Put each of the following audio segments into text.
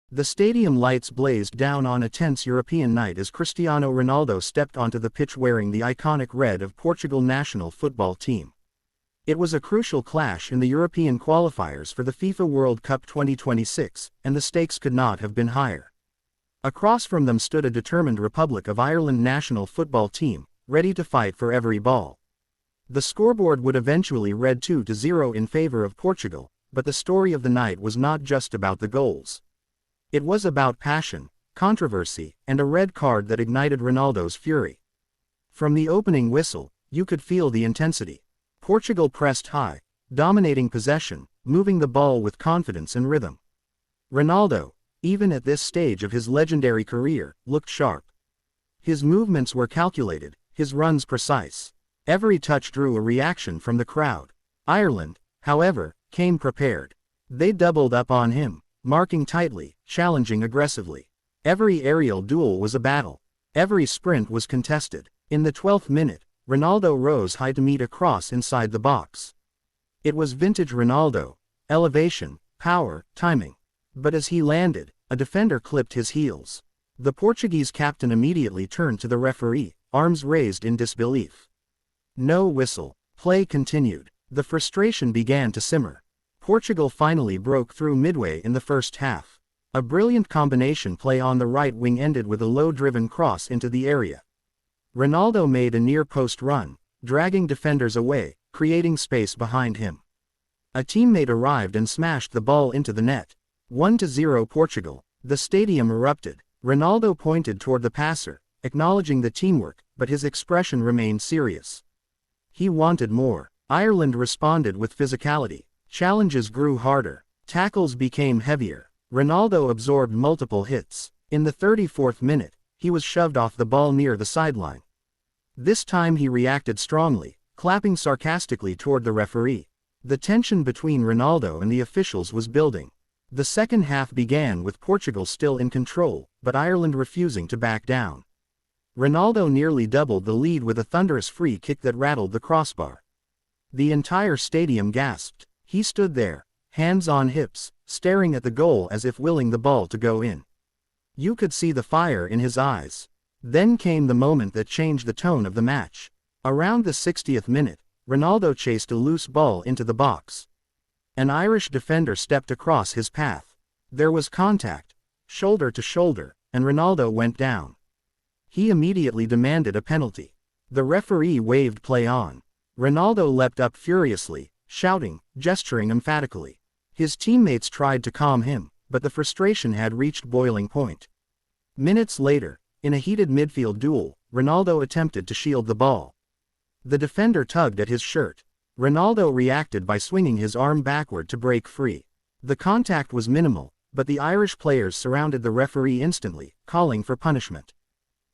The stadium lights blazed down on a tense European night as Cristiano Ronaldo stepped onto the pitch wearing the iconic red of Portugal national football team. It was a crucial clash in the European qualifiers for the FIFA World Cup 2026, and the stakes could not have been higher. Across from them stood a determined Republic of Ireland national football team, ready to fight for every ball. The scoreboard would eventually read 2-0 in favor of Portugal, but the story of the night was not just about the goals. It was about passion, controversy, and a red card that ignited Ronaldo's fury. From the opening whistle, you could feel the intensity. Portugal pressed high, dominating possession, moving the ball with confidence and rhythm. Ronaldo, even at this stage of his legendary career, looked sharp. His movements were calculated, his runs precise. Every touch drew a reaction from the crowd. Ireland, however, came prepared. They doubled up on him, marking tightly, challenging aggressively. Every aerial duel was a battle. Every sprint was contested. In the 12th minute, Ronaldo rose high to meet a cross inside the box. It was vintage Ronaldo: elevation, power, timing. But as he landed, a defender clipped his heels. The Portuguese captain immediately turned to the referee, arms raised in disbelief. No whistle. Play continued. The frustration began to simmer. Portugal finally broke through midway in the first half. A brilliant combination play on the right wing ended with a low-driven cross into the area. Ronaldo made a near-post run, dragging defenders away, creating space behind him. A teammate arrived and smashed the ball into the net. 1-0 Portugal. The stadium erupted. Ronaldo pointed toward the passer, acknowledging the teamwork, but his expression remained serious. He wanted more. Ireland responded with physicality. Challenges grew harder. Tackles became heavier. Ronaldo absorbed multiple hits. In the 34th minute, he was shoved off the ball near the sideline. This time he reacted strongly, clapping sarcastically toward the referee. The tension between Ronaldo and the officials was building. The second half began with Portugal still in control, but Ireland refusing to back down. Ronaldo nearly doubled the lead with a thunderous free kick that rattled the crossbar. The entire stadium gasped. He stood there, hands on hips, staring at the goal as if willing the ball to go in. You could see the fire in his eyes. Then came the moment that changed the tone of the match. Around the 60th minute, Ronaldo chased a loose ball into the box. An Irish defender stepped across his path. There was contact, shoulder to shoulder, and Ronaldo went down. He immediately demanded a penalty. The referee waved play on. Ronaldo leapt up furiously, shouting, gesturing emphatically. His teammates tried to calm him, but the frustration had reached boiling point. Minutes later, in a heated midfield duel, Ronaldo attempted to shield the ball. The defender tugged at his shirt. Ronaldo reacted by swinging his arm backward to break free. The contact was minimal, but the Irish players surrounded the referee instantly, calling for punishment.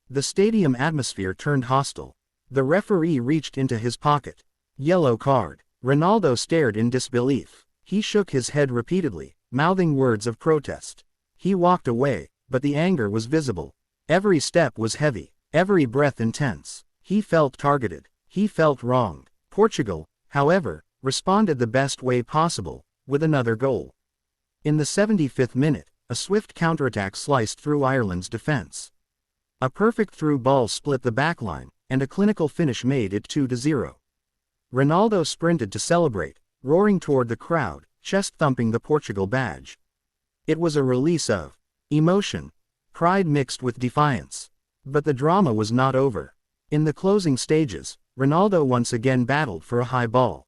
The stadium atmosphere turned hostile. The referee reached into his pocket. Yellow card. Ronaldo stared in disbelief. He shook his head repeatedly, mouthing words of protest. He walked away, but the anger was visible. Every step was heavy, every breath intense. He felt targeted. He felt wronged. Portugal, however, responded the best way possible, with another goal. In the 75th minute, a swift counterattack sliced through Ireland's defense. A perfect through ball split the backline, and a clinical finish made it 2-0. Ronaldo sprinted to celebrate, roaring toward the crowd, chest-thumping the Portugal badge. It was a release of emotion, pride mixed with defiance. But the drama was not over. In the closing stages, Ronaldo once again battled for a high ball.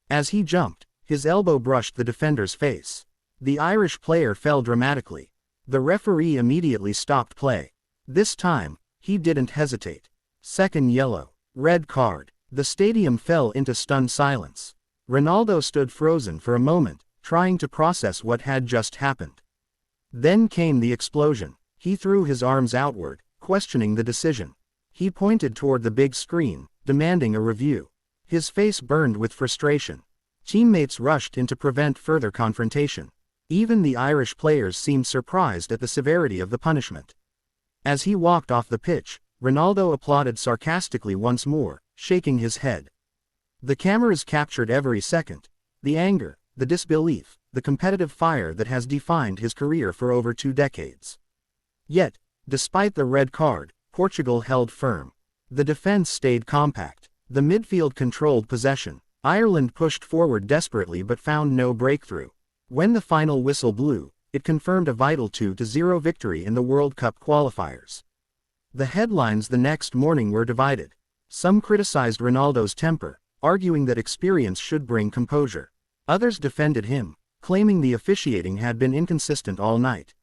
As he jumped, his elbow brushed the defender's face. The Irish player fell dramatically. The referee immediately stopped play. This time, he didn't hesitate. Second yellow. Red card. The stadium fell into stunned silence. Ronaldo stood frozen for a moment, trying to process what had just happened. Then came the explosion. He threw his arms outward, questioning the decision. He pointed toward the big screen, demanding a review. His face burned with frustration. Teammates rushed in to prevent further confrontation. Even the Irish players seemed surprised at the severity of the punishment. As he walked off the pitch, Ronaldo applauded sarcastically once more, shaking his head. The cameras captured every second. The anger, the disbelief, the competitive fire that has defined his career for over 2 decades. Yet, despite the red card, Portugal held firm. The defense stayed compact. The midfield controlled possession. Ireland pushed forward desperately but found no breakthrough. When the final whistle blew, it confirmed a vital 2-0 victory in the World Cup qualifiers. The headlines the next morning were divided. Some criticized Ronaldo's temper, arguing that experience should bring composure. Others defended him, claiming the officiating had been inconsistent all night.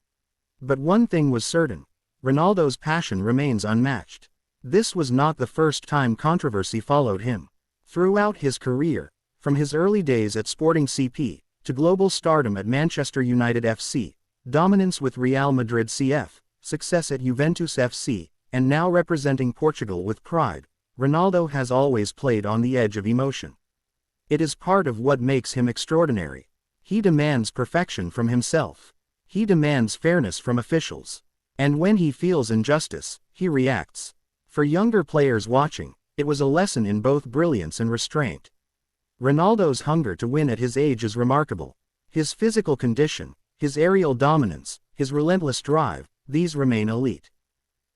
But one thing was certain: Ronaldo's passion remains unmatched. This was not the first time controversy followed him. Throughout his career, from his early days at Sporting CP, to global stardom at Manchester United FC, dominance with Real Madrid CF, success at Juventus FC, and now representing Portugal with pride, Ronaldo has always played on the edge of emotion. It is part of what makes him extraordinary. He demands perfection from himself. He demands fairness from officials. And when he feels injustice, he reacts. For younger players watching, it was a lesson in both brilliance and restraint. Ronaldo's hunger to win at his age is remarkable. His physical condition, his aerial dominance, his relentless drive, these remain elite.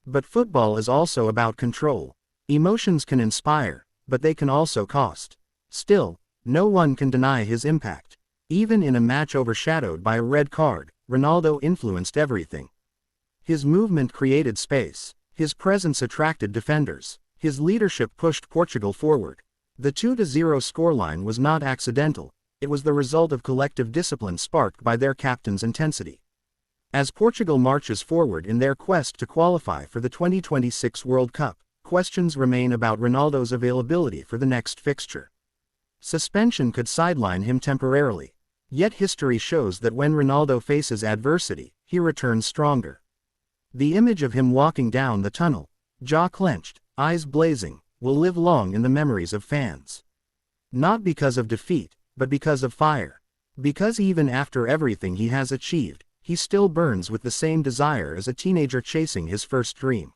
But football is also about control. Emotions can inspire, but they can also cost. Still, no one can deny his impact. Even in a match overshadowed by a red card, Ronaldo influenced everything. His movement created space. His presence attracted defenders. His leadership pushed Portugal forward. The 2-0 scoreline was not accidental. It was the result of collective discipline sparked by their captain's intensity. As Portugal marches forward in their quest to qualify for the 2026 World Cup, questions remain about Ronaldo's availability for the next fixture. Suspension could sideline him temporarily. Yet history shows that when Ronaldo faces adversity, he returns stronger. The image of him walking down the tunnel, jaw clenched, eyes blazing, will live long in the memories of fans. Not because of defeat, but because of fire. Because even after everything he has achieved, he still burns with the same desire as a teenager chasing his first dream.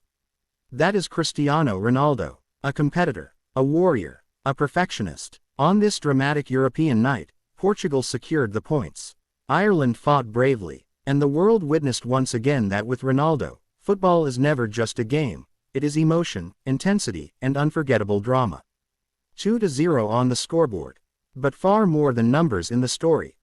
That is Cristiano Ronaldo, a competitor, a warrior, a perfectionist. On this dramatic European night, Portugal secured the points. Ireland fought bravely, and the world witnessed once again that with Ronaldo, football is never just a game. It is emotion, intensity, and unforgettable drama. 2-0 on the scoreboard. But far more than numbers in the story.